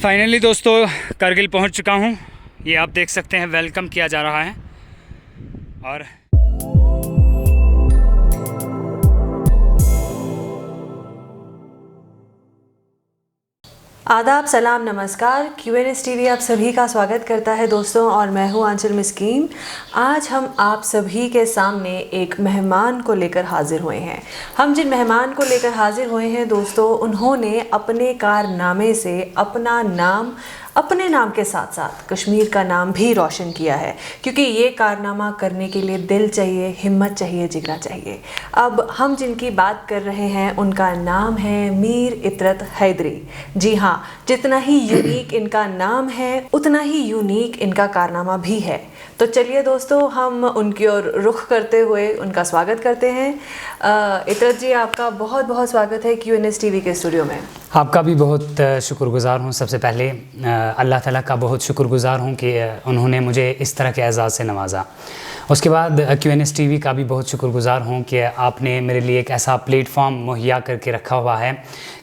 Finally दोस्तों करगिल पहुंच चुका हूं। ये आप देख सकते हैं, वेलकम किया जा रहा है। और आदाब, सलाम, नमस्कार। QNS TV आप सभी का स्वागत करता है दोस्तों, और मैं हूं आंचल मिस्कीन। आज हम आप सभी के सामने एक मेहमान को लेकर हाजिर हुए हैं। हम जिन मेहमान को लेकर हाजिर हुए हैं दोस्तों, उन्होंने अपने कारनामे से अपने नाम के साथ साथ कश्मीर का नाम भी रोशन किया है, क्योंकि ये कारनामा करने के लिए दिल चाहिए, हिम्मत चाहिए, जिगरा चाहिए। अब हम जिनकी बात कर रहे हैं उनका नाम है मीर इतरत हैदरी। जी हाँ, जितना ही यूनिक इनका नाम है उतना ही यूनिक इनका कारनामा भी है। तो चलिए दोस्तों, हम उनकी ओर रुख करते हुए उनका स्वागत करते हैं। इतरत जी, आपका बहुत बहुत स्वागत है QNS TV के स्टूडियो में। आपका भी बहुत शुक्रगुज़ार हूँ। सबसे पहले अल्लाह ताला का बहुत शुक्रगुज़ार हूँ कि उन्होंने मुझे इस तरह के एजाज़ से नवाजा। उसके बाद QNS TV का भी बहुत शुक्रगुज़ार हूँ कि आपने मेरे लिए एक ऐसा प्लेटफॉर्म मुहैया करके रखा हुआ है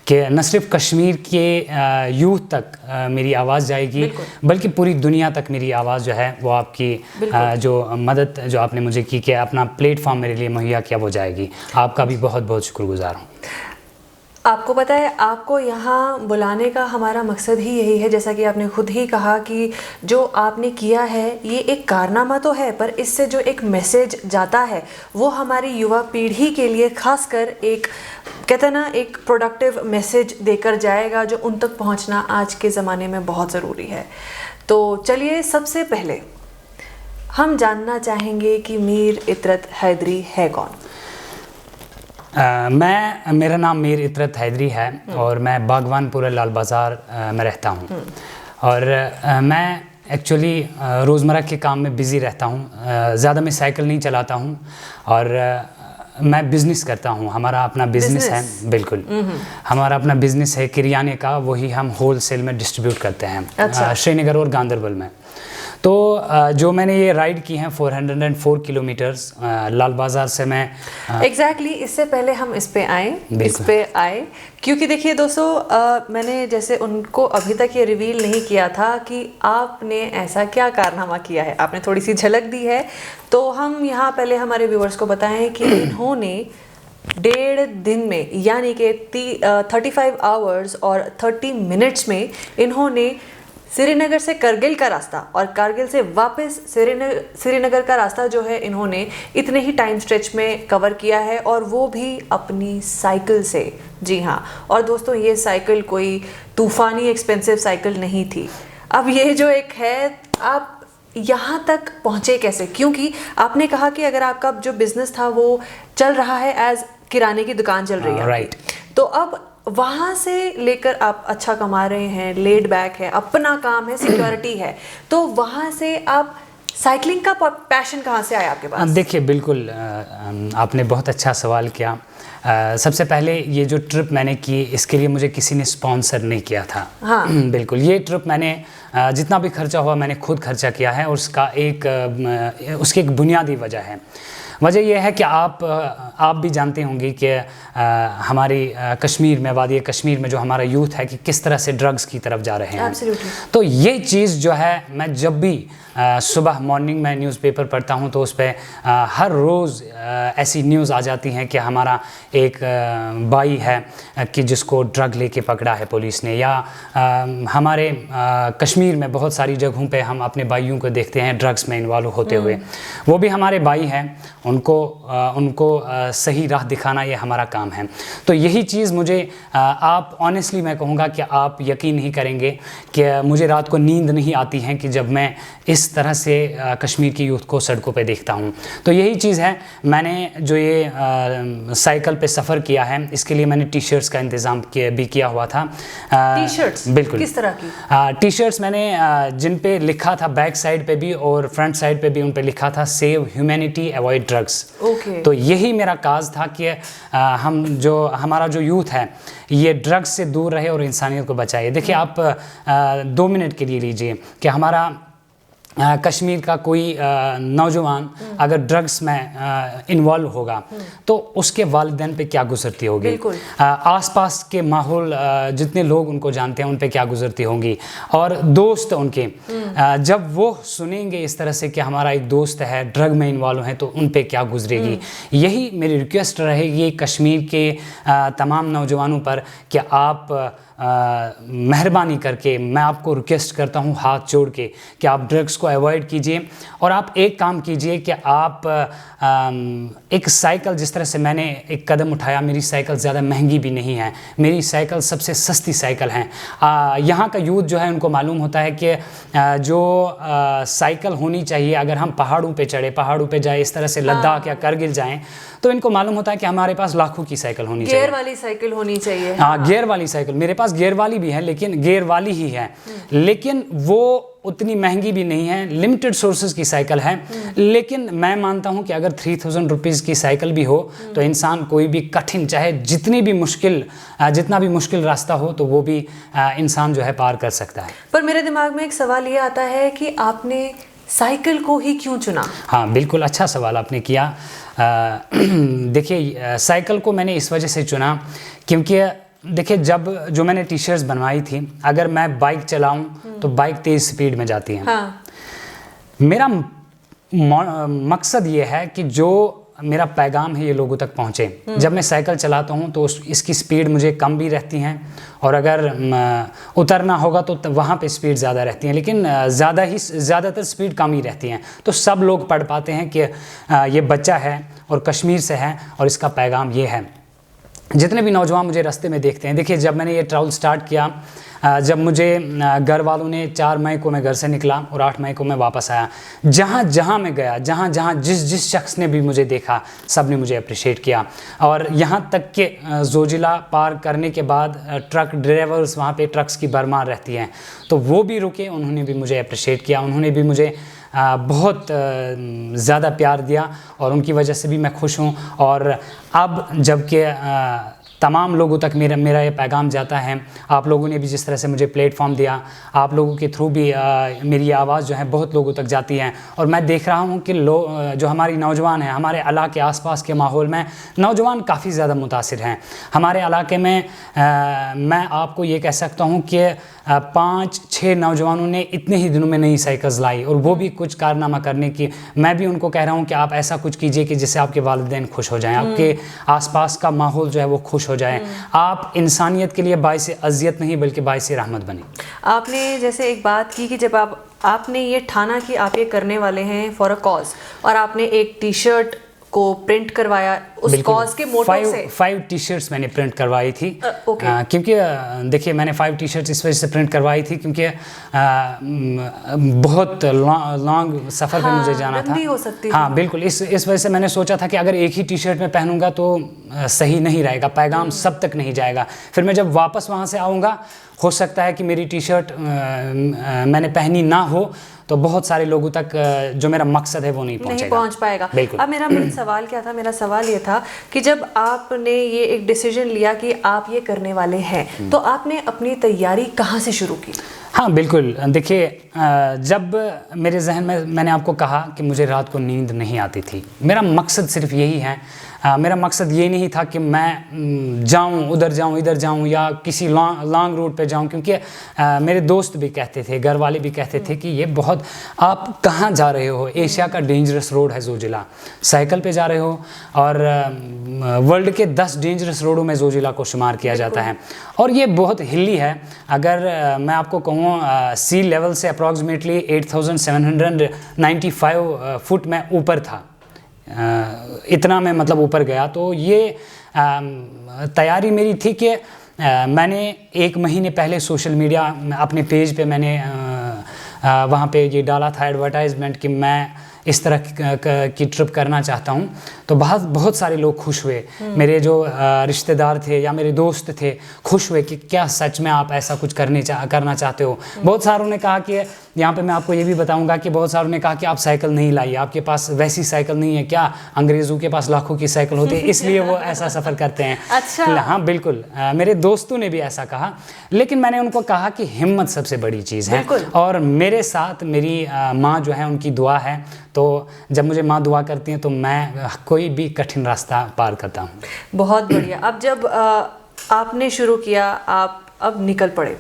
कि न सिर्फ कश्मीर के यूथ तक मेरी आवाज़ जाएगी, बल्कि पूरी दुनिया तक मेरी आवाज़ जो है वो आपकी जो मदद जो आपने मुझे की कि अपना प्लेटफॉर्म मेरे लिए मुहैया किया वो जाएगी। आपका भी बहुत बहुत शुक्रगुज़ार हूँ। आपको पता है, आपको यहाँ बुलाने का हमारा मकसद ही यही है, जैसा कि आपने खुद ही कहा कि जो आपने किया है ये एक कारनामा तो है, पर इससे जो एक मैसेज जाता है वो हमारी युवा पीढ़ी के लिए खासकर एक, कहते हैं ना, एक प्रोडक्टिव मैसेज देकर जाएगा, जो उन तक पहुँचना आज के ज़माने में बहुत ज़रूरी है। तो चलिए, सबसे पहले हम जानना चाहेंगे कि मीर इतरत हैदरी है कौन। मेरा नाम मीर इतरत हैदरी है और मैं बागवानपुरा लाल बाज़ार में रहता हूँ। और मैं एक्चुअली रोज़मर्रा के काम में बिज़ी रहता हूँ। ज़्यादा मैं साइकिल नहीं चलाता हूँ और मैं बिज़नेस करता हूँ। हमारा अपना बिज़नेस है। बिल्कुल, हमारा अपना बिज़नेस है किरियाने का, वही हम होल सेल में डिस्ट्रीब्यूट करते हैं। अच्छा। श्रीनगर और गांदरबल में। तो जो मैंने ये राइड की हैं 404 किलोमीटर्स लाल बाज़ार से मैं एग्जैक्टली इससे पहले हम इस पे आए क्योंकि देखिए दोस्तों, मैंने जैसे उनको अभी तक ये रिवील नहीं किया था कि आपने ऐसा क्या कारनामा किया है। आपने थोड़ी सी झलक दी है, तो हम यहाँ पहले हमारे व्यूअर्स को बताएं कि इन्होंने 1.5 दिन में, यानी कि 35 आवर्स और 30 मिनट्स में इन्होंने श्रीनगर से करगिल का रास्ता और करगिल से वापस श्रीनगर का रास्ता जो है इन्होंने इतने ही टाइम स्ट्रेच में कवर किया है, और वो भी अपनी साइकिल से। जी हाँ, और दोस्तों ये साइकिल कोई तूफ़ानी एक्सपेंसिव साइकिल नहीं थी। अब ये जो एक है, आप यहाँ तक पहुँचे कैसे? क्योंकि आपने कहा कि अगर आपका जो बिज़नेस था वो चल रहा है एज किराने की दुकान चल रही है, राइट। तो अब वहाँ से लेकर आप अच्छा कमा रहे हैं, लेड बैक है, अपना काम है, सिक्योरिटी है, तो वहाँ से आप साइकिलिंग का पैशन कहाँ से आया आपके पास? देखिए, बिल्कुल आपने बहुत अच्छा सवाल किया। सबसे पहले ये जो ट्रिप मैंने की, इसके लिए मुझे किसी ने स्पॉन्सर नहीं किया था। हाँ। बिल्कुल, ये ट्रिप मैंने जितना भी खर्चा हुआ मैंने खुद खर्चा किया है, और उसकी एक बुनियादी वजह है। वजह यह है कि आप भी जानते होंगे कि हमारी कश्मीर में, वादी कश्मीर में जो हमारा यूथ है कि किस तरह से ड्रग्स की तरफ जा रहे हैं। Absolutely. तो ये चीज़ जो है, मैं जब भी सुबह मॉर्निंग में न्यूज़पेपर पढ़ता हूँ तो उस पर हर रोज़ ऐसी न्यूज़ आ जाती हैं कि हमारा एक भाई है कि जिसको ड्रग लेके पकड़ा है पुलिस ने, या हमारे कश्मीर में बहुत सारी जगहों पे हम अपने भाइयों को देखते हैं ड्रग्स में इन्वॉल्व होते हुए। वो भी हमारे भाई हैं, उनको सही राह दिखाना ये हमारा काम है। तो यही चीज़ मुझे, आप ऑनेस्टली मैं कहूँगा कि आप यकीन नहीं करेंगे कि मुझे रात को नींद नहीं आती है कि जब मैं इस तरह से कश्मीर की यूथ को सड़कों पे देखता हूँ। तो यही चीज़ है, मैंने जो ये साइकिल पे सफ़र किया है, इसके लिए मैंने टी शर्ट्स का इंतज़ाम भी किया हुआ था। T shirts? बिल्कुल। किस तरह की टी शर्ट्स? मैंने जिन पे लिखा था बैक साइड पे भी और फ्रंट साइड पे भी, उन पे लिखा था सेव ह्यूमैनिटी अवॉइड ड्रग्स। तो यही मेरा काज था कि हमारा जो यूथ है ये ड्रग्स से दूर रहे और इंसानियत को बचाए। देखिए, आप 2 मिनट के लिए लीजिए कि हमारा कश्मीर का कोई नौजवान अगर ड्रग्स में इन्वॉल्व होगा तो उसके वालिदैन पे क्या गुजरती होगी, आसपास के माहौल जितने लोग उनको जानते हैं उन पे क्या गुजरती होंगी, और दोस्त उनके जब वो सुनेंगे इस तरह से कि हमारा एक दोस्त है ड्रग में इन्वॉल्व है तो उन पे क्या गुजरेगी। यही मेरी रिक्वेस्ट रहेगी कश्मीर के तमाम नौजवानों पर कि आप मेहरबानी करके, मैं आपको रिक्वेस्ट करता हूँ हाथ जोड़ के कि आप ड्रग्स को अवॉइड कीजिए। और आप एक काम कीजिए कि आप एक साइकिल, जिस तरह से मैंने एक कदम उठाया, मेरी साइकिल ज़्यादा महंगी भी नहीं है, मेरी साइकिल सबसे सस्ती साइकिल है। यहाँ का यूथ जो है उनको मालूम होता है कि जो साइकिल होनी चाहिए, अगर हम पहाड़ों पे चढ़े, पहाड़ों पे जाए, इस तरह से लद्दाख या करगिल जाएं, तो इनको मालूम होता है कि हमारे पास लाखों की साइकिल होनी चाहिए, गियर वाली साइकिल होनी चाहिए। हाँ, गियर वाली साइकिल, मेरे पास गियर वाली भी है लेकिन गियर वाली ही है, लेकिन वो उतनी महंगी भी नहीं है, लिमिटेड सोर्सेज की साइकिल है। लेकिन मैं मानता हूं कि अगर 3000 रुपीज़ की साइकिल भी हो तो इंसान कोई भी कठिन, चाहे जितनी भी मुश्किल, जितना भी मुश्किल रास्ता हो, तो वो भी इंसान जो है पार कर सकता है। पर मेरे दिमाग में एक सवाल ये आता है कि आपने साइकिल को ही क्यों चुना? हाँ, बिल्कुल अच्छा सवाल आपने किया। देखिए, साइकिल को मैंने इस वजह से चुना क्योंकि देखिए, जब जो मैंने टी शर्ट्स बनवाई थी, अगर मैं बाइक चलाऊं तो बाइक तेज़ स्पीड में जाती है। हाँ। मेरा मकसद ये है कि जो मेरा पैगाम है ये लोगों तक पहुंचे। जब मैं साइकिल चलाता हूं तो इसकी स्पीड मुझे कम भी रहती हैं, और अगर उतरना होगा तो वहाँ पे स्पीड ज़्यादा रहती है, लेकिन ज़्यादातर स्पीड कम ही रहती हैं। तो सब लोग पढ़ पाते हैं कि ये बच्चा है और कश्मीर से है और इसका पैगाम ये है। जितने भी नौजवान मुझे रास्ते में देखते हैं, देखिए जब मैंने ये ट्रैवल स्टार्ट किया, जब मुझे घर वालों ने 4 मई को मैं घर से निकला और 8 मई को मैं वापस आया, जहाँ जहाँ मैं गया, जहाँ जहाँ जिस शख्स ने भी मुझे देखा, सब ने मुझे अप्रिशिएट किया। और यहाँ तक कि जोजिला पार करने के बाद ट्रक ड्राइवर्स, वहाँ पे ट्रक्स की भरमार रहती हैं, तो वो भी रुके, उन्होंने भी मुझे अप्रिशिएट किया, उन्होंने भी मुझे बहुत ज़्यादा प्यार दिया, और उनकी वजह से भी मैं खुश हूँ। और अब जबकि तमाम लोगों तक मेरा ये पैगाम जाता है, आप लोगों ने भी जिस तरह से मुझे प्लेटफॉर्म दिया, आप लोगों के थ्रू भी मेरी ये आवाज़ जो है बहुत लोगों तक जाती है। और मैं देख रहा हूँ कि जो हमारी नौजवान हैं, हमारे इलाके आसपास के माहौल में नौजवान काफ़ी ज़्यादा मुतासिर हैं। हमारे इलाके में मैं आपको ये कह सकता हूँ कि 5-6 नौजवानों ने इतने ही दिनों में नई साइकिल्स लाई, और वो भी कुछ कारनामा करने की। मैं भी उनको कह रहा हूँ कि आप ऐसा कुछ कीजिए कि जिससे आपके वालिदैन खुश हो जाएं, आपके आसपास का माहौल जो है वो खुश हो जाए। आप इंसानियत के लिए बाइस अज़ियत नहीं बल्कि बाइस रहमत बने। आपने जैसे एक बात की कि जब आपने ये ठाना कि आप ये करने वाले हैं फॉर अ कॉज, और आपने एक टी शर्ट को प्रिंट करवाया उस कॉज के मोटिव से। 5 टी शर्ट्स मैंने प्रिंट करवाई थी। क्योंकि देखिए, मैंने 5 टी शर्ट्स इस वजह से प्रिंट करवाई थी क्योंकि बहुत लॉन्ग सफ़र पे मुझे जाना था। हो सकती है। हाँ बिल्कुल, इस वजह से मैंने सोचा था कि अगर एक ही टी शर्ट में पहनूंगा तो सही नहीं रहेगा, पैगाम सब तक नहीं जाएगा। फिर मैं जब वापस वहाँ से आऊँगा, हो सकता है कि मेरी टी शर्ट मैंने पहनी ना हो, तो बहुत सारे लोगों तक जो मेरा मकसद है वो नहीं पहुंच पाएगा। अब मेरा मेन सवाल क्या था? मेरा सवाल ये था कि जब आपने ये एक डिसीजन लिया कि आप ये करने वाले हैं, तो आपने अपनी तैयारी कहाँ से शुरू की? हाँ बिल्कुल, देखिए, जब मेरे जहन में, मैंने आपको कहा कि मुझे रात को नींद नहीं आती थी, मेरा मकसद सिर्फ यही है। मेरा मकसद ये नहीं था कि मैं जाऊं, उधर जाऊं, इधर जाऊं, या किसी लॉन्ग रूट पे जाऊं, क्योंकि मेरे दोस्त भी कहते थे, घर वाले भी कहते थे कि ये बहुत, आप कहाँ जा रहे हो, एशिया का डेंजरस रोड है जोजिला, साइकिल पे जा रहे हो, और वर्ल्ड के 10 डेंजरस रोडों में जोजिला को शुमार किया जाता है। और ये बहुत हिली है। अगर मैं आपको कहूँ, सी लेवल से अप्रॉक्सीमेटली 8795 फुट में ऊपर था, इतना मैं मतलब ऊपर गया। तो ये तैयारी मेरी थी कि मैंने 1 महीने पहले सोशल मीडिया अपने पेज पे मैंने वहाँ पे ये डाला था एडवर्टाइजमेंट कि मैं इस तरह की ट्रिप करना चाहता हूँ। तो बहुत सारे लोग खुश हुए, मेरे जो रिश्तेदार थे या मेरे दोस्त थे खुश हुए कि क्या सच में आप ऐसा कुछ करना चाहते हो। बहुत सारों ने कहा कि यहाँ पे मैं आपको ये भी बताऊंगा कि बहुत सारों ने कहा कि आप साइकिल नहीं लाइए, आपके पास वैसी साइकिल नहीं है क्या, अंग्रेज़ों के पास लाखों की साइकिल होती है इसलिए वो ऐसा सफ़र करते हैं। अच्छा। हाँ बिल्कुल, मेरे दोस्तों ने भी ऐसा कहा, लेकिन मैंने उनको कहा कि हिम्मत सबसे बड़ी चीज़ है, और मेरे साथ मेरी माँ जो है उनकी दुआ है, तो जब मुझे माँ दुआ करती हैं तो मैं कोई भी कठिन रास्ता पार करता हूँ। बहुत बढ़िया। अब जब आपने शुरू किया, आप अब निकल पड़े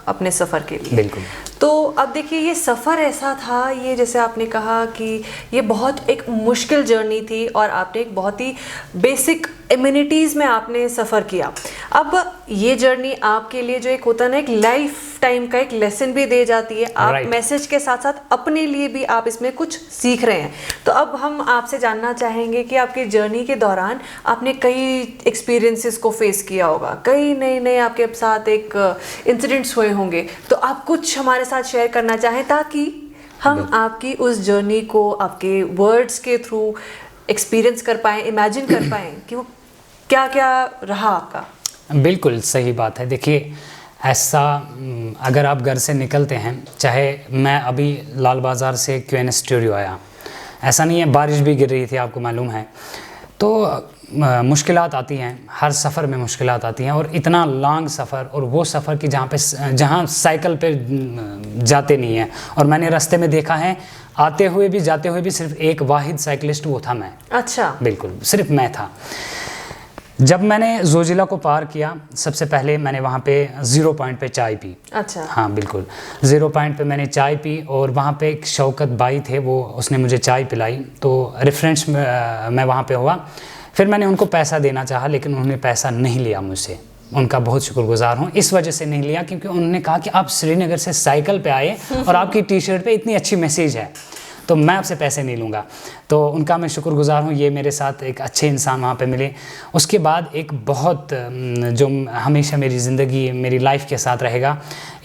अपने सफ़र के लिए। बिल्कुल। तो अब देखिए, ये सफ़र ऐसा था, ये जैसे आपने कहा कि ये बहुत एक मुश्किल जर्नी थी और आपने एक बहुत ही बेसिक एमिनिटीज़ में आपने सफ़र किया। अब ये जर्नी आपके लिए जो एक होता है ना, एक लाइफ टाइम का एक लेसन भी दे जाती है। आप मैसेज के साथ साथ अपने लिए भी आप इसमें कुछ सीख रहे हैं। तो अब हम आपसे जानना चाहेंगे कि आपकी जर्नी के दौरान आपने कई एक्सपीरियंसेस को फेस किया होगा, कई नए आपके साथ एक इंसिडेंट्स हुए होंगे, तो आप कुछ हमारे साथ शेयर करना चाहें ताकि हम आपकी उस जर्नी को आपके वर्ड्स के थ्रू एक्सपीरियंस कर पाएँ, इमेजिन कर पाएँ कि वो क्या क्या रहा आपका। बिल्कुल सही बात है। देखिए, ऐसा अगर आप घर से निकलते हैं, चाहे मैं अभी लाल बाज़ार से QN स्टूडियो आया, ऐसा नहीं है, बारिश भी गिर रही थी आपको मालूम है, तो मुश्किलात आती हैं, हर सफ़र में मुश्किलात आती हैं, और इतना लॉन्ग सफ़र, और वो सफ़र की जहाँ साइकिल पे जाते नहीं हैं, और मैंने रास्ते में देखा है आते हुए भी जाते हुए भी सिर्फ एक वाहिद साइकिलिस्ट, वो था मैं। अच्छा। बिल्कुल, सिर्फ मैं था। जब मैंने जोजिला को पार किया, सबसे पहले मैंने वहाँ पे 0 पॉइंट पे चाय पी। अच्छा। हाँ बिल्कुल, 0 पॉइंट पे मैंने चाय पी, और वहाँ पे एक शौकत बाई थे, वो उसने मुझे चाय पिलाई, तो रेफरेंस मैं वहाँ पे हुआ। फिर मैंने उनको पैसा देना चाहा, लेकिन उन्होंने पैसा नहीं लिया मुझसे। उनका बहुत शुक्रगुजार हूँ, इस वजह से नहीं लिया क्योंकि उन्होंने कहा कि आप श्रीनगर से साइकिल पे आए और आपकी टी-शर्ट पे इतनी अच्छी मैसेज है, तो मैं आपसे पैसे नहीं लूँगा। तो उनका मैं शुक्रगुजार हूँ, ये मेरे साथ एक अच्छे इंसान वहाँ पे मिले। उसके बाद एक बहुत जो हमेशा मेरी ज़िंदगी, मेरी लाइफ के साथ रहेगा,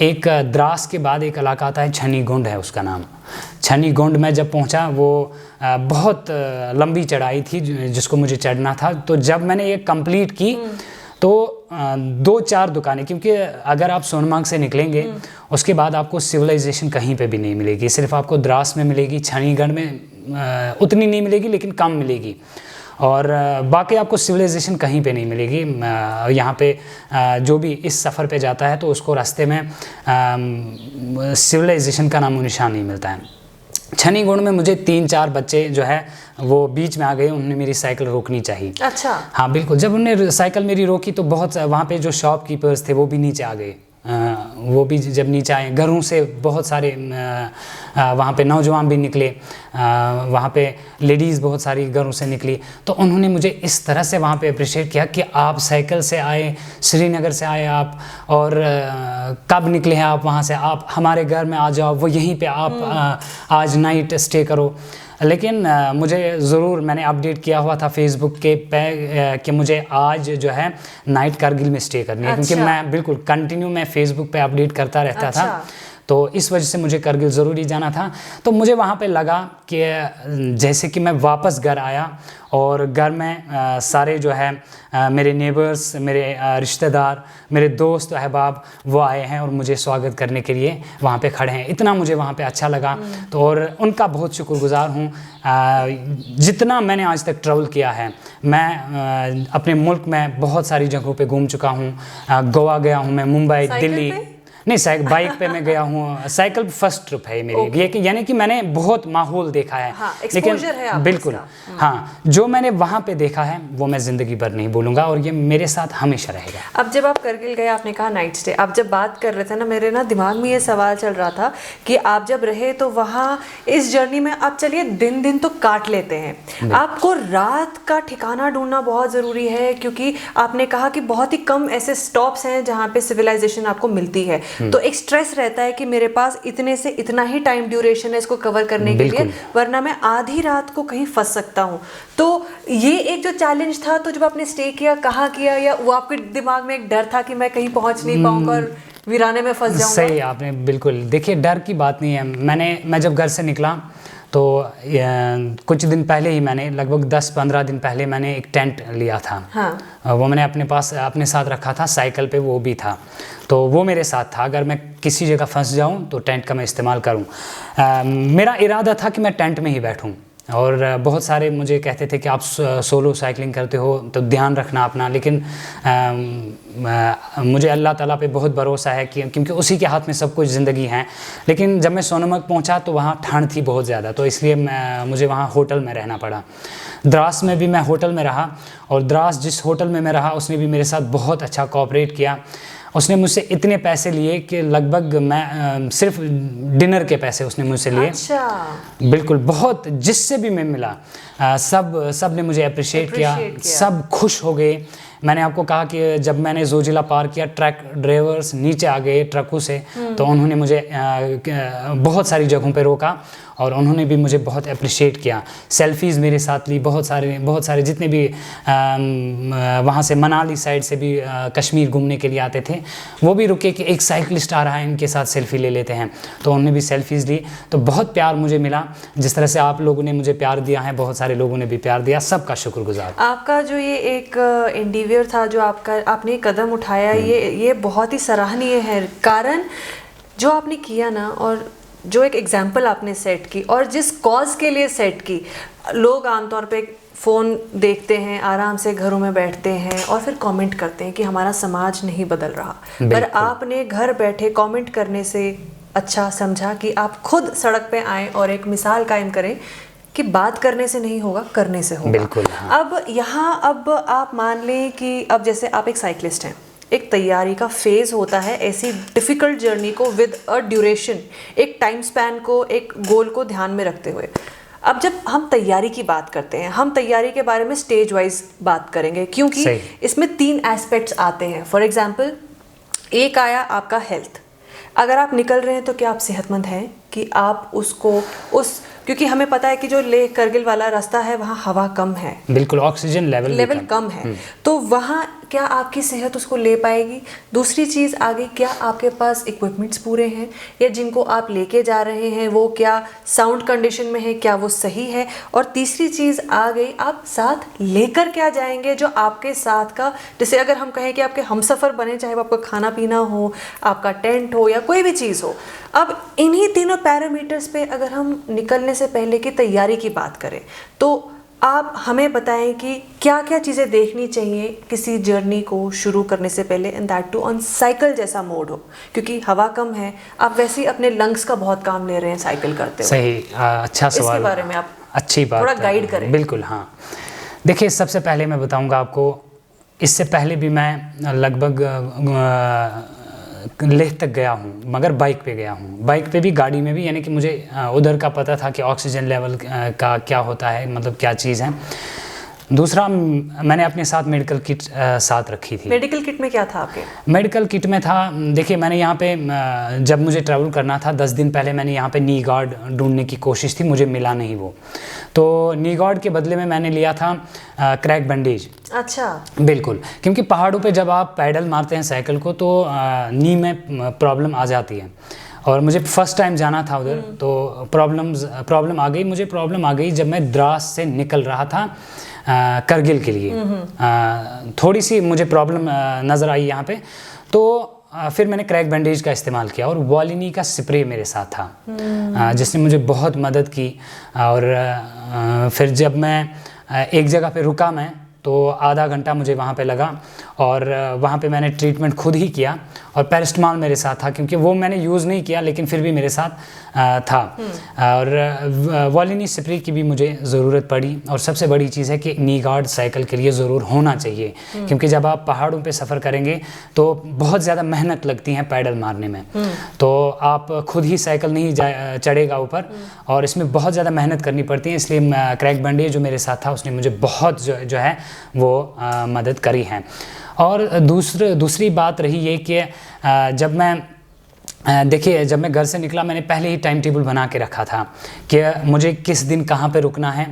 एक द्रास के बाद एक इलाका आता है, छनी गोंड है उसका नाम। छनी गोंड में जब पहुँचा, वो बहुत लंबी चढ़ाई थी जिसको मुझे चढ़ना था। तो जब मैंने ये कंप्लीट की तो 2-4 दुकानें, क्योंकि अगर आप सोनमार्ग से निकलेंगे उसके बाद आपको सिविलाइजेशन कहीं पे भी नहीं मिलेगी, सिर्फ आपको द्रास में मिलेगी, छनीगढ़ में उतनी नहीं मिलेगी लेकिन कम मिलेगी, और बाकी आपको सिविलाइजेशन कहीं पे नहीं मिलेगी। यहाँ पे जो भी इस सफ़र पे जाता है तो उसको रास्ते में सिविलाइजेशन का नामो निशान नहीं मिलता है। छनीगढ़ में मुझे 3-4 बच्चे जो है वो बीच में आ गए, उन्होंने मेरी साइकिल रोकनी चाहिए। अच्छा। हाँ बिल्कुल, जब उन्होंने साइकिल मेरी रोकी तो बहुत वहाँ पे जो शॉपकीपर्स थे वो भी नीचे आ गए। वो भी जब नीचे आए, घरों से बहुत सारे वहाँ पे नौजवान भी निकले, वहाँ पे लेडीज़ बहुत सारी घरों से निकली, तो उन्होंने मुझे इस तरह से वहाँ पे अप्रिशिएट किया कि आप साइकिल से आए, श्रीनगर से आए आप, और कब निकले हैं आप वहाँ से, आप हमारे घर में आ जाओ, वो यहीं पे आप आज नाइट स्टे करो। लेकिन मुझे ज़रूर, मैंने अपडेट किया हुआ था फेसबुक के पे कि मुझे आज जो है नाइट कारगिल में स्टे करनी है। अच्छा। क्योंकि मैं बिल्कुल कंटिन्यू मैं फेसबुक पे अपडेट करता रहता था, तो इस वजह से मुझे करगिल ज़रूरी जाना था। तो मुझे वहाँ पे लगा कि जैसे कि मैं वापस घर आया, और घर में सारे जो है मेरे नेबर्स, मेरे रिश्तेदार, मेरे दोस्त अहबाब वो आए हैं और मुझे स्वागत करने के लिए वहाँ पे खड़े हैं। इतना मुझे वहाँ पे अच्छा लगा, तो और उनका बहुत शुक्रगुजार हूँ। जितना मैंने आज तक ट्रैवल किया है, मैं अपने मुल्क में बहुत सारी जगहों पे घूम चुका हूँ। गोवा गया हूँ मैं, मुंबई, दिल्ली, नहीं बाइक पे मैं गया हूँ। साइकिल फर्स्ट ट्रिप है मेरी, ये यानी कि मैंने बहुत माहौल देखा है। हाँ, लेकिन है बिल्कुल हाँ, जो मैंने वहाँ पे देखा है वो मैं ज़िंदगी भर नहीं भूलूंगा, और ये मेरे साथ हमेशा रहेगा। अब जब आप करगिल गए, आपने कहा नाइट स्टे, आप जब बात कर रहे थे ना, मेरे ना दिमाग में ये सवाल चल रहा था कि आप जब रहे तो वहाँ इस जर्नी में आप चलिए दिन तो काट लेते हैं, आपको रात का ठिकाना ढूंढना बहुत ज़रूरी है, क्योंकि आपने कहा कि बहुत ही कम ऐसे स्टॉप्स हैं जहाँ पे सिविलाइजेशन आपको मिलती है। तो एक स्ट्रेस रहता है कि मेरे पास इतने से इतना ही टाइम ड्यूरेशन है इसको कवर करने के लिए, वरना मैं आधी रात को कहीं फंस सकता हूँ। तो ये एक जो चैलेंज था, तो जब आपने स्टे किया, कहाँ किया, या वो आपके दिमाग में एक डर था कि मैं कहीं पहुँच नहीं पाऊंगा और वीराने में फंस जाऊंगा? सही आपने बिल्कुल, देखिए डर की बात नहीं है। मैं जब घर से निकला तो कुछ दिन पहले ही मैंने लगभग 10-15 दिन पहले मैंने एक टेंट लिया था। हाँ। वो मैंने अपने साथ रखा था, साइकिल पे वो भी था, तो वो मेरे साथ था। अगर मैं किसी जगह फंस जाऊं तो टेंट का मैं इस्तेमाल करूं। मेरा इरादा था कि मैं टेंट में ही बैठूं, और बहुत सारे मुझे कहते थे कि आप सोलो साइकिलिंग करते हो तो ध्यान रखना अपना, लेकिन मुझे अल्लाह ताला पे बहुत भरोसा है कि क्योंकि उसी के हाथ में सब कुछ ज़िंदगी है। लेकिन जब मैं सोनमर्ग पहुंचा तो वहाँ ठंड थी बहुत ज़्यादा, तो इसलिए मुझे वहाँ होटल में रहना पड़ा। द्रास में भी मैं होटल में रहा, और द्रास जिस होटल में मैं रहा उसने भी मेरे साथ बहुत अच्छा कोऑपरेट किया। उसने मुझसे इतने पैसे लिए कि लगभग मैं सिर्फ डिनर के पैसे उसने मुझसे लिए। अच्छा। बिल्कुल, बहुत जिससे भी मैं मिला सब ने मुझे अप्रिशिएट किया, सब खुश हो गए। मैंने आपको कहा कि जब मैंने जोजिला पार किया, ट्रक ड्राइवर्स नीचे आ गए ट्रकों से, तो उन्होंने मुझे बहुत सारी जगहों पे रोका और उन्होंने भी मुझे बहुत अप्रिशिएट किया। सेल्फीज़ मेरे साथ ली, बहुत सारे जितने भी वहाँ से मनाली साइड से भी कश्मीर घूमने के लिए आते थे, वो भी रुके कि एक साइकिलिस्ट आ रहा है, इनके साथ सेल्फी ले लेते हैं, तो उन्होंने भी सेल्फीज़ ली। तो बहुत प्यार मुझे मिला, जिस तरह से आप लोगों ने मुझे प्यार दिया है, बहुत सारे लोगों ने भी प्यार दिया, सबका शुक्रगुजार। आपका जो ये एक एंडीवियर था, जो आपने कदम उठाया, ये बहुत ही सराहनीय है। कारण जो आपने किया ना, और जो एक एग्जाम्पल आपने सेट की, और जिस कॉज के लिए सेट की। लोग आमतौर पे फ़ोन देखते हैं, आराम से घरों में बैठते हैं और फिर कमेंट करते हैं कि हमारा समाज नहीं बदल रहा, पर आपने घर बैठे कमेंट करने से अच्छा समझा कि आप खुद सड़क पे आएँ और एक मिसाल कायम करें कि बात करने से नहीं होगा, करने से होगा। बिल्कुल, हाँ। अब आप मान लें कि अब जैसे आप एक साइकिलिस्ट हैं, एक तैयारी का फेज़ होता है ऐसी डिफ़िकल्ट जर्नी को विद अ ड्यूरेशन, एक टाइम स्पैन को, एक गोल को ध्यान में रखते हुए। अब जब हम तैयारी की बात करते हैं, हम तैयारी के बारे में स्टेज वाइज बात करेंगे, क्योंकि इसमें 3 एस्पेक्ट्स आते हैं। फॉर एग्जांपल, एक आया आपका हेल्थ। अगर आप निकल रहे हैं तो क्या आप सेहतमंद हैं कि आप क्योंकि हमें पता है कि जो लेह करगिल वाला रास्ता है वहाँ हवा कम है, बिल्कुल, ऑक्सीजन लेवल कम है, तो वहाँ क्या आपकी सेहत उसको ले पाएगी। दूसरी चीज़ आ गई, क्या आपके पास इक्विपमेंट्स पूरे हैं, या जिनको आप लेके जा रहे हैं वो क्या साउंड कंडीशन में है, क्या वो सही है। और तीसरी चीज़ आ गई, आप साथ लेकर क्या जाएंगे, जो आपके साथ का, जैसे अगर हम कहें कि आपके हमसफ़र बने, चाहे वो आपका खाना पीना हो, आपका टेंट हो, या कोई भी चीज़ हो। अब इन्हीं तीनों पैरामीटर्स पे अगर हम निकलने से पहले की तैयारी की बात करें, तो आप हमें बताएं कि क्या क्या चीज़ें देखनी चाहिए किसी जर्नी को शुरू करने से पहले, and that too on cycle जैसा मोड हो, क्योंकि हवा कम है, आप वैसे ही अपने लंग्स का बहुत काम ले रहे हैं साइकिल करते हुए। सही, अच्छा सवाल। इसके बारे में आप अच्छी बात, थोड़ा गाइड करें। बिल्कुल, हाँ। देखिए, सबसे पहले मैं बताऊंगा आपको, इससे पहले भी मैं लगभग लेह तक गया हूँ, मगर बाइक पे गया हूँ, बाइक पे भी, गाड़ी में भी, यानी कि मुझे उधर का पता था कि ऑक्सीजन लेवल का क्या होता है, मतलब क्या चीज़ है। दूसरा, मैंने अपने साथ मेडिकल किट साथ रखी थी। मेडिकल किट में क्या था आपके? मेडिकल किट में था, देखिए मैंने यहाँ पे जब मुझे ट्रैवल करना था 10 दिन पहले, मैंने यहाँ पे नी गार्ड ढूंढने की कोशिश थी, मुझे मिला नहीं वो, तो नी गार्ड के बदले में मैंने लिया था क्रैक बैंडेज। अच्छा। बिल्कुल, क्योंकि पहाड़ों पे जब आप पैडल मारते हैं साइकिल को तो नी में प्रॉब्लम आ जाती है, और मुझे फर्स्ट टाइम जाना था उधर, तो प्रॉब्लम आ गई। मुझे प्रॉब्लम आ गई जब मैं द्रास से निकल रहा था करगिल के लिए। थोड़ी सी मुझे प्रॉब्लम नज़र आई यहाँ पे, तो फिर मैंने क्रैक बैंडेज का इस्तेमाल किया, और वॉलिनी का स्प्रे मेरे साथ था, जिसने मुझे बहुत मदद की। और फिर जब मैं एक जगह पे रुका, मैं तो आधा घंटा मुझे वहाँ पे लगा, और वहाँ पे मैंने ट्रीटमेंट खुद ही किया, और पैरास्टामॉल मेरे साथ था, क्योंकि वो मैंने यूज़ नहीं किया, लेकिन फिर भी मेरे साथ था। और वॉलिनी स्प्रे की भी मुझे ज़रूरत पड़ी। और सबसे बड़ी चीज़ है कि नी गार्ड साइकिल के लिए ज़रूर होना चाहिए, क्योंकि जब आप पहाड़ों पे सफ़र करेंगे तो बहुत ज़्यादा मेहनत लगती है पैडल मारने में, तो आप खुद ही साइकिल नहीं चढ़ेगा ऊपर, और इसमें बहुत ज़्यादा मेहनत करनी पड़ती है। इसलिए क्रैक बैंडेज जो मेरे साथ था उसने मुझे बहुत जो है वो मदद करी है। और दूसरी बात रही ये कि जब मैं देखिए, जब मैं घर से निकला मैंने पहले ही टाइम टेबल बना के रखा था कि मुझे किस दिन कहाँ पे रुकना है,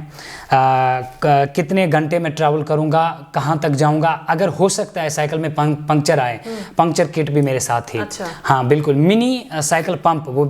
कितने घंटे में ट्रैवल करूँगा, कहाँ तक जाऊँगा। अगर हो सकता है साइकिल में पंक्चर आए, पंक्चर किट भी मेरे साथ थी। अच्छा। हाँ बिल्कुल, मिनी साइकिल पंप वो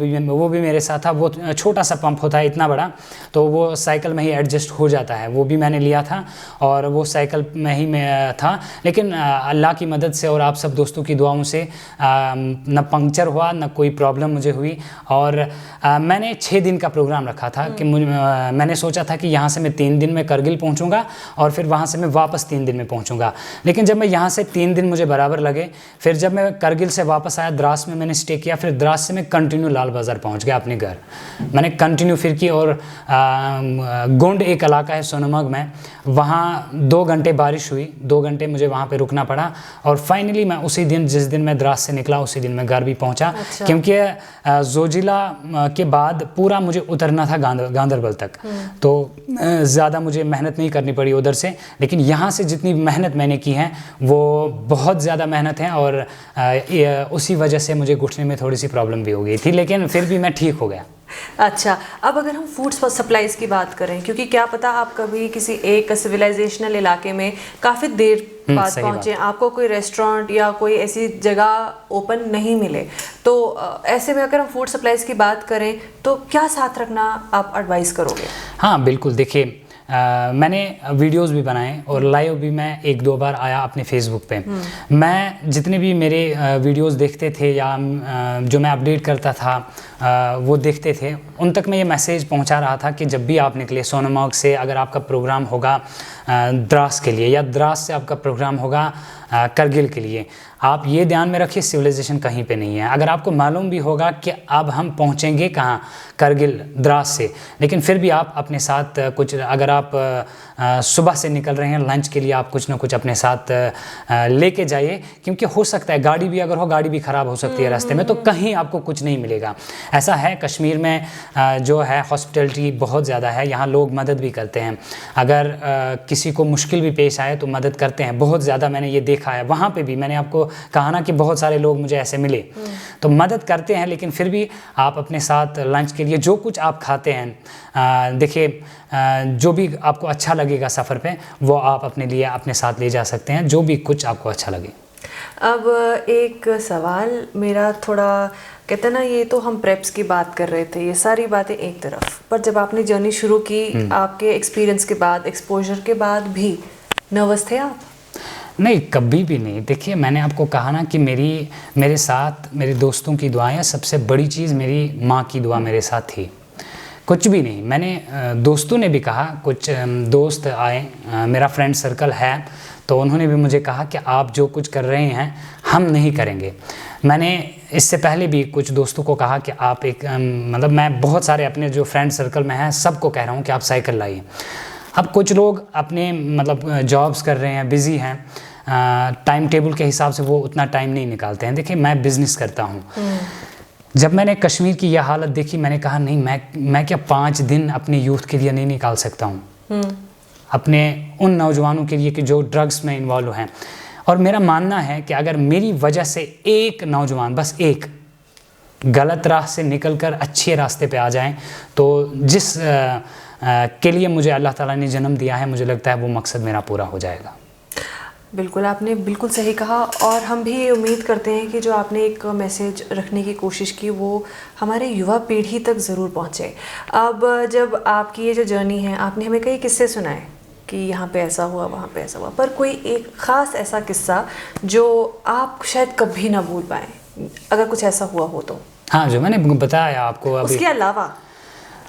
भी मेरे साथ था। वो छोटा सा पंप होता है, इतना बड़ा, तो वो साइकिल में ही एडजस्ट हो जाता है, वो भी मैंने लिया था और वो साइकिल में ही मैं था। लेकिन अल्लाह की मदद से और आप सब दोस्तों की दुआओं से न पंक्चर हुआ न कोई प्रॉब्लम मुझे हुई। और मैंने 6 दिन का प्रोग्राम रखा था कि मैंने सोचा था कि यहाँ से मैं 3 दिन में करगिल पहुँचूँगा और फिर वहाँ से मैं वापस 3 दिन में पहुँचूँगा। लेकिन जब मैं यहाँ से 3 दिन मुझे बराबर लगे, फिर जब मैं करगिल से वापस आया, द्रास में मैंने स्टे किया, फिर द्रास से मैं कंटिन्यू लाल बाज़ार पहुँच गया अपने घर। मैंने कंटिन्यू फिर की और गोंड एक इलाका है सोनमर्ग में, वहाँ 2 घंटे बारिश हुई, 2 घंटे मुझे वहाँ पे रुकना पड़ा और फाइनली मैं उसी दिन जिस दिन मैं द्रास से निकला उसी दिन मैं घर भी पहुँचा। अच्छा। क्योंकि जोजिला के बाद पूरा मुझे उतरना था गांदरबल तक, तो ज़्यादा मुझे मेहनत नहीं करनी पड़ी उधर से। लेकिन यहाँ से जितनी मेहनत मैंने की है वो बहुत ज़्यादा मेहनत है और उसी वजह से मुझे घुटने में थोड़ी सी प्रॉब्लम भी हो गई थी, लेकिन फिर भी मैं ठीक हो गया। अच्छा, अब अगर हम फूड सप्लाईज की बात करें, क्योंकि क्या पता आप कभी किसी एक सिविलाइजेशनल इलाके में काफ़ी देर बाद पहुंचे, आपको कोई रेस्टोरेंट या कोई ऐसी जगह ओपन नहीं मिले, तो ऐसे में अगर हम फूड सप्लाईज की बात करें तो क्या साथ रखना आप एडवाइस करोगे? हाँ बिल्कुल, देखिए मैंने वीडियोस भी बनाए और लाइव भी मैं 1-2 बार आया अपने फेसबुक पे। मैं जितने भी मेरे वीडियोस देखते थे या जो मैं अपडेट करता था वो देखते थे, उन तक मैं ये मैसेज पहुंचा रहा था कि जब भी आप निकले सोनमर्ग से, अगर आपका प्रोग्राम होगा द्रास के लिए या द्रास से आपका प्रोग्राम होगा करगिल के लिए, आप ये ध्यान में रखिए सिविलाइजेशन कहीं पे नहीं है। अगर आपको मालूम भी होगा कि अब हम पहुंचेंगे कहाँ, करगिल द्रास से, लेकिन फिर भी आप अपने साथ कुछ, अगर आप सुबह से निकल रहे हैं लंच के लिए, आप कुछ ना कुछ अपने साथ लेके जाइए, क्योंकि हो सकता है गाड़ी भी अगर हो, गाड़ी भी ख़राब हो सकती है रास्ते में, तो कहीं आपको कुछ नहीं मिलेगा। ऐसा है कश्मीर में जो है हॉस्पिटलिटी बहुत ज़्यादा है, यहाँ लोग मदद भी करते हैं। अगर किसी को मुश्किल भी पेश आए तो मदद करते हैं बहुत ज़्यादा, मैंने ये देखा है। वहाँ पे भी मैंने आपको कहा ना कि बहुत सारे लोग मुझे ऐसे मिले, तो मदद करते हैं। लेकिन फिर भी आप अपने साथ लंच के लिए जो कुछ आप खाते हैं, देखिए जो भी आपको अच्छा लगेगा सफ़र पे, वो आप अपने लिए अपने साथ ले जा सकते हैं, जो भी कुछ आपको अच्छा लगे। अब एक सवाल मेरा, थोड़ा कहते हैं ना, ये तो हम प्रेप्स की बात कर रहे थे, ये सारी बातें एक तरफ, पर जब आपने जर्नी शुरू की, आपके एक्सपीरियंस के बाद, एक्सपोजर के बाद भी नर्वस थे आप? नहीं, कभी भी नहीं। देखिए मैंने आपको कहा ना कि मेरे साथ मेरे दोस्तों की दुआएं, सबसे बड़ी चीज़ मेरी माँ की दुआ मेरे साथ थी। कुछ भी नहीं, मैंने दोस्तों ने भी कहा, कुछ दोस्त आए, मेरा फ्रेंड सर्कल है, तो उन्होंने भी मुझे कहा कि आप जो कुछ कर रहे हैं हम नहीं करेंगे। मैंने इससे पहले भी कुछ दोस्तों को कहा कि आप एक मतलब मैं बहुत सारे अपने जो फ्रेंड सर्कल में हैं सबको कह रहा हूँ कि आप साइकिल लाइए। अब कुछ लोग अपने मतलब जॉब्स कर रहे हैं, बिज़ी हैं, टाइम टेबल के हिसाब से वो उतना टाइम नहीं निकालते हैं। देखिए मैं बिज़नेस करता हूँ। जब मैंने कश्मीर की यह हालत देखी, मैंने कहा नहीं, मैं क्या 5 दिन अपने यूथ के लिए नहीं निकाल सकता हूँ, अपने उन नौजवानों के लिए कि जो ड्रग्स में इन्वॉल्व हैं। और मेरा मानना है कि अगर मेरी वजह से एक नौजवान, बस एक, गलत राह से निकलकर अच्छे रास्ते पे आ जाएं, तो जिस के लिए मुझे अल्लाह ताला ने जन्म दिया है, मुझे लगता है वो मकसद मेरा पूरा हो जाएगा। बिल्कुल, आपने बिल्कुल सही कहा, और हम भी ये उम्मीद करते हैं कि जो आपने एक मैसेज रखने की कोशिश की वो हमारे युवा पीढ़ी तक ज़रूर पहुँचे। अब जब आपकी ये जो जर्नी है, आपने हमें कई किस्से सुनाए कि यहाँ पे ऐसा हुआ, वहाँ पे ऐसा हुआ, पर कोई एक ख़ास ऐसा किस्सा जो आप शायद कभी ना भूल पाएँ, अगर कुछ ऐसा हुआ हो तो? हाँ, जो मैंने बताया आपको अभी। उसके अलावा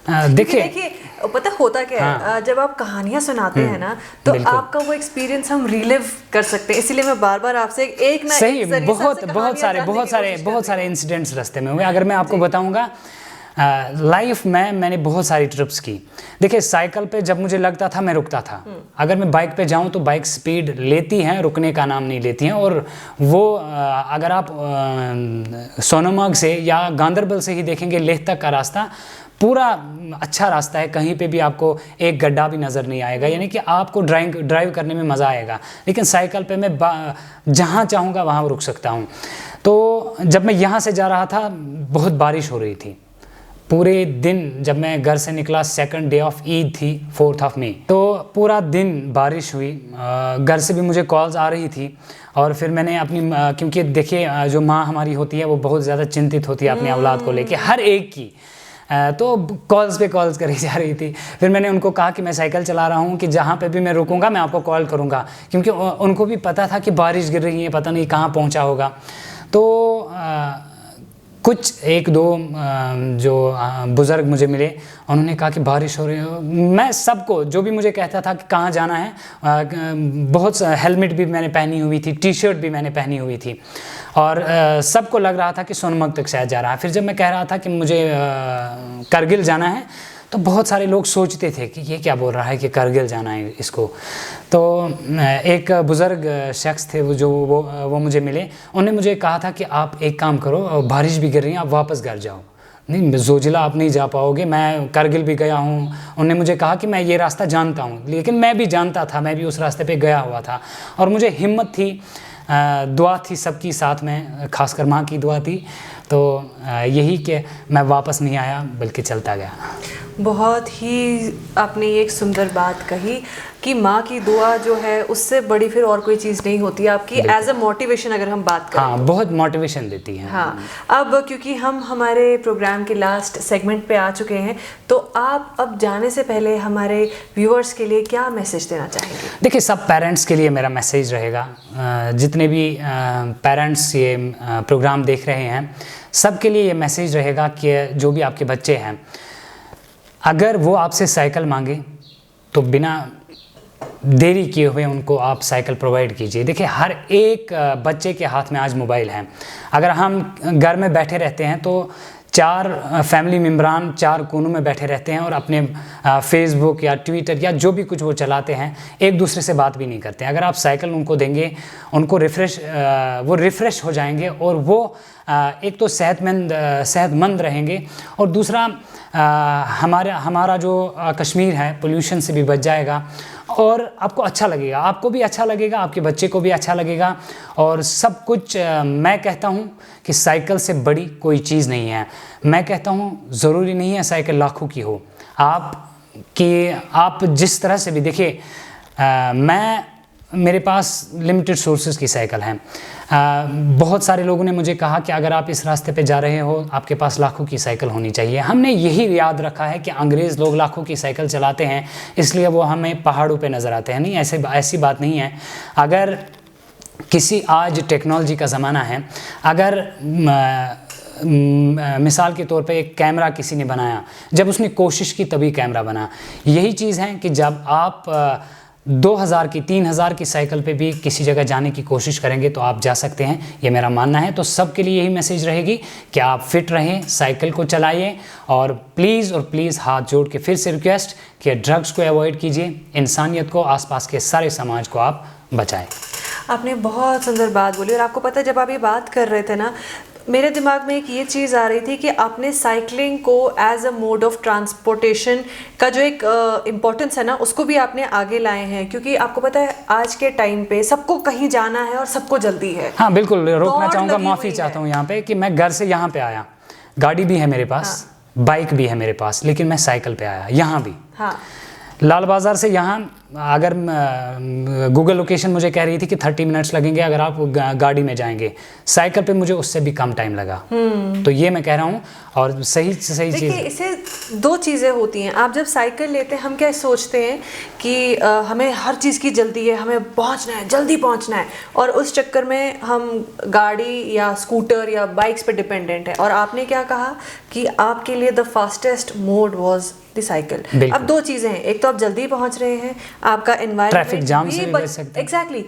देखिए पता होता क्या है, जब आप कहानियां सुनाते हैं ना, तो आपका वो एक्सपीरियंस हम रिलिव कर सकते हैं। इसीलिए मैं बार बार आपसे एक ना सही एक बहुत सारे इंसिडेंट्स रास्ते में हुए। अगर मैं आपको बताऊंगा, लाइफ में मैंने बहुत सारी ट्रिप्स की। देखिए साइकिल पे जब मुझे लगता था मैं रुकता था, अगर मैं बाइक पे जाऊं तो बाइक स्पीड लेती हैं, रुकने का नाम नहीं लेती हैं। और वो अगर आप सोनमर्ग से या गांदरबल से ही देखेंगे, लेह तक का रास्ता पूरा अच्छा रास्ता है, कहीं पे भी आपको एक गड्ढा भी नज़र नहीं आएगा, यानी कि आपको ड्राइव करने में मज़ा आएगा। लेकिन साइकिल पे मैं जहाँ चाहूँगा वहाँ रुक सकता हूँ। तो जब मैं यहाँ से जा रहा था बहुत बारिश हो रही थी पूरे दिन। जब मैं घर से निकला, सेकंड डे ऑफ ईद थी, 4th of May, तो पूरा दिन बारिश हुई। घर से भी मुझे कॉल्स आ रही थी और फिर मैंने अपनी क्योंकि देखिए जो माँ हमारी होती है वो बहुत ज़्यादा चिंतित होती है अपनी औलाद को लेके, हर एक की, तो कॉल्स पे कॉल्स करी जा रही थी। फिर मैंने उनको कहा कि मैं साइकिल चला रहा हूँ, कि जहाँ पे भी मैं रुकूंगा मैं आपको कॉल करूँगा, क्योंकि उनको भी पता था कि बारिश गिर रही है, पता नहीं कहाँ पहुँचा होगा। तो कुछ एक दो जो बुज़ुर्ग मुझे मिले, उन्होंने कहा कि बारिश हो रही है। मैं सबको जो भी मुझे कहता था कि कहाँ जाना है, बहुत हेलमेट भी मैंने पहनी हुई थी, टी शर्ट भी मैंने पहनी हुई थी, और सबको लग रहा था कि सोनमर्ग तक शायद जा रहा है। फिर जब मैं कह रहा था कि मुझे करगिल जाना है, तो बहुत सारे लोग सोचते थे कि ये क्या बोल रहा है कि करगिल जाना है इसको। तो एक बुज़ुर्ग शख्स थे वो मुझे मिले, उन्होंने मुझे कहा था कि आप एक काम करो, बारिश भी गिर रही है, आप वापस घर जाओ। नहीं, ज़ोजिला आप नहीं जा पाओगे, मैं करगिल भी गया हूँ। उन्होंने मुझे कहा कि मैं ये रास्ता जानता हूँ, लेकिन मैं भी जानता था, मैं भी उस रास्ते पे गया हुआ था, और मुझे हिम्मत थी, दुआ थी सबकी साथ में, खासकर माँ की दुआ थी। तो यही कि मैं वापस नहीं आया बल्कि चलता गया। बहुत ही आपने एक सुंदर बात कही कि माँ की दुआ जो है उससे बड़ी फिर और कोई चीज़ नहीं होती आपकी, एज अ मोटिवेशन अगर हम बात करें। हाँ, बहुत मोटिवेशन देती है। हाँ, अब क्योंकि हम हमारे प्रोग्राम के लास्ट सेगमेंट पे आ चुके हैं, तो आप अब जाने से पहले हमारे व्यूअर्स के लिए क्या मैसेज देना चाहेंगे? देखिए, सब पेरेंट्स के लिए मेरा मैसेज रहेगा, जितने भी पेरेंट्स ये प्रोग्राम देख रहे हैं, सब के लिए ये मैसेज रहेगा कि जो भी आपके बच्चे हैं, अगर वो आपसे साइकिल मांगे तो बिना देरी किए हुए उनको आप साइकिल प्रोवाइड कीजिए। देखिए, हर एक बच्चे के हाथ में आज मोबाइल है। अगर हम घर में बैठे रहते हैं तो 4 फैमिली मेम्बरान 4 कोनों में बैठे रहते हैं और अपने फेसबुक या ट्विटर या जो भी कुछ वो चलाते हैं, एक दूसरे से बात भी नहीं करते हैं। अगर आप साइकिल उनको देंगे, उनको वो रिफ़्रेश हो जाएंगे, और वो एक तो सेहतमंद रहेंगे, और दूसरा हमारा जो कश्मीर है पोल्यूशन से भी बच जाएगा, और आपको अच्छा लगेगा, आपको भी अच्छा लगेगा, आपके बच्चे को भी अच्छा लगेगा। और सब कुछ मैं कहता हूँ कि साइकिल से बड़ी कोई चीज़ नहीं है। मैं कहता हूँ ज़रूरी नहीं है साइकिल लाखों की हो, आप जिस तरह से भी देखिए, मेरे पास लिमिटेड सोर्सेज की साइकिल हैं। बहुत सारे लोगों ने मुझे कहा कि अगर आप इस रास्ते पे जा रहे हो, आपके पास लाखों की साइकिल होनी चाहिए। हमने यही याद रखा है कि अंग्रेज़ लोग लाखों की साइकिल चलाते हैं, इसलिए वो हमें पहाड़ों पे नज़र आते हैं। नहीं, ऐसी बात नहीं है। अगर किसी, आज टेक्नोलॉजी का ज़माना है, अगर मिसाल के तौर पे एक कैमरा किसी ने बनाया, जब उसने कोशिश की तभी कैमरा बना। यही चीज़ है कि जब आप 2000 की 3000 की साइकिल पे भी किसी जगह जाने की कोशिश करेंगे तो आप जा सकते हैं, ये मेरा मानना है। तो सबके लिए यही मैसेज रहेगी कि आप फिट रहें, साइकिल को चलाइए, और प्लीज़ हाथ जोड़ के फिर से रिक्वेस्ट कि ड्रग्स को अवॉइड कीजिए, इंसानियत को, आसपास के सारे समाज को आप बचाएं। आपने बहुत सुंदर बात बोली, और आपको पता है जब आप ये बात कर रहे थे ना, मेरे दिमाग में एक ये चीज़ आ रही थी कि आपने साइकिलिंग को as a mode of transportation का जो एक इम्पोर्टेंस है ना, उसको भी आपने आगे लाए हैं, क्योंकि आपको पता है आज के टाइम पे सबको कहीं जाना है और सबको जल्दी है। हाँ बिल्कुल, रोकना चाहूँगा, माफ़ी चाहता हूँ यहाँ पे कि मैं घर से यहाँ पे आया, गाड़ी भी है मेरे पास, बाइक भी है मेरे पास, लेकिन मैं साइकिल पे आया यहाँ भी। हाँ, लाल बाज़ार से यहाँ, अगर गूगल लोकेशन मुझे कह रही थी कि 30 मिनट्स लगेंगे अगर आप गाड़ी में जाएंगे, साइकिल पे मुझे उससे भी कम टाइम लगा। तो ये मैं कह रहा हूँ, और सही चीज़। देखिए, इससे 2 चीज़ें होती हैं। आप जब साइकिल लेते हैं, हम क्या सोचते हैं कि हमें हर चीज़ की जल्दी है, हमें पहुँचना है, जल्दी पहुँचना है, और उस चक्कर में हम गाड़ी या स्कूटर या बाइक्स पे डिपेंडेंट है। और आपने क्या कहा कि आपके लिए the fastest mode was the cycle. अब 2 चीज़ें हैं, एक तो आप जल्दी पहुँच रहे हैं, आपका एनवायरनमेंट, ट्रैफिक जाम से भी बच सकते हैं। एग्जैक्टली,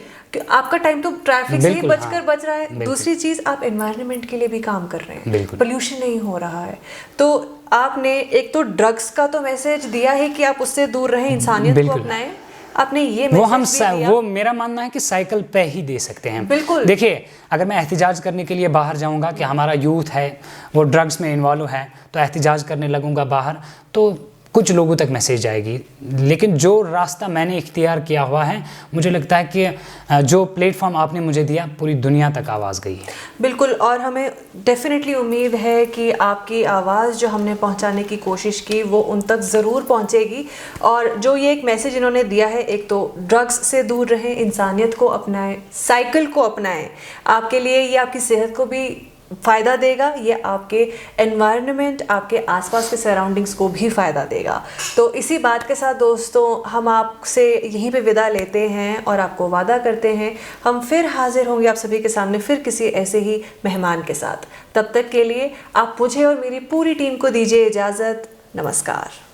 आपका टाइम तो ट्रैफिक से ही बच रहा है। दूसरी चीज़, आप एनवायरनमेंट के लिए भी काम कर रहे हैं, पोल्यूशन नहीं हो रहा है। तो आपने एक तो ड्रग्स का तो मैसेज दिया है कि आप उससे दूर रहें, इंसानियत को अपनाएं। आपने ये वो मेरा मानना है कि साइकिल पे ही दे सकते हैं। बिल्कुल। देखिए, अगर मैं एहतिजाज करने के लिए बाहर जाऊंगा कि हमारा यूथ है वो ड्रग्स में इन्वॉल्व है, तो एहतिजाज करने लगूंगा बाहर, तो कुछ लोगों तक मैसेज जाएगी, लेकिन जो रास्ता मैंने इख्तियार किया हुआ है, मुझे लगता है कि जो प्लेटफॉर्म आपने मुझे दिया, पूरी दुनिया तक आवाज़ गई है। बिल्कुल, और हमें डेफिनेटली उम्मीद है कि आपकी आवाज़ जो हमने पहुंचाने की कोशिश की वो उन तक ज़रूर पहुंचेगी। और जो ये एक मैसेज इन्होंने दिया है, एक तो ड्रग्स से दूर रहें, इंसानियत को अपनाएं, साइकिल को अपनाएं, आपके लिए ये आपकी सेहत को भी फ़ायदा देगा, ये आपके एनवायरनमेंट, आपके आसपास के सराउंडिंग्स को भी फ़ायदा देगा। तो इसी बात के साथ दोस्तों हम आपसे यहीं पे विदा लेते हैं और आपको वादा करते हैं हम फिर हाजिर होंगे आप सभी के सामने फिर किसी ऐसे ही मेहमान के साथ। तब तक के लिए आप मुझे और मेरी पूरी टीम को दीजिए इजाज़त। नमस्कार।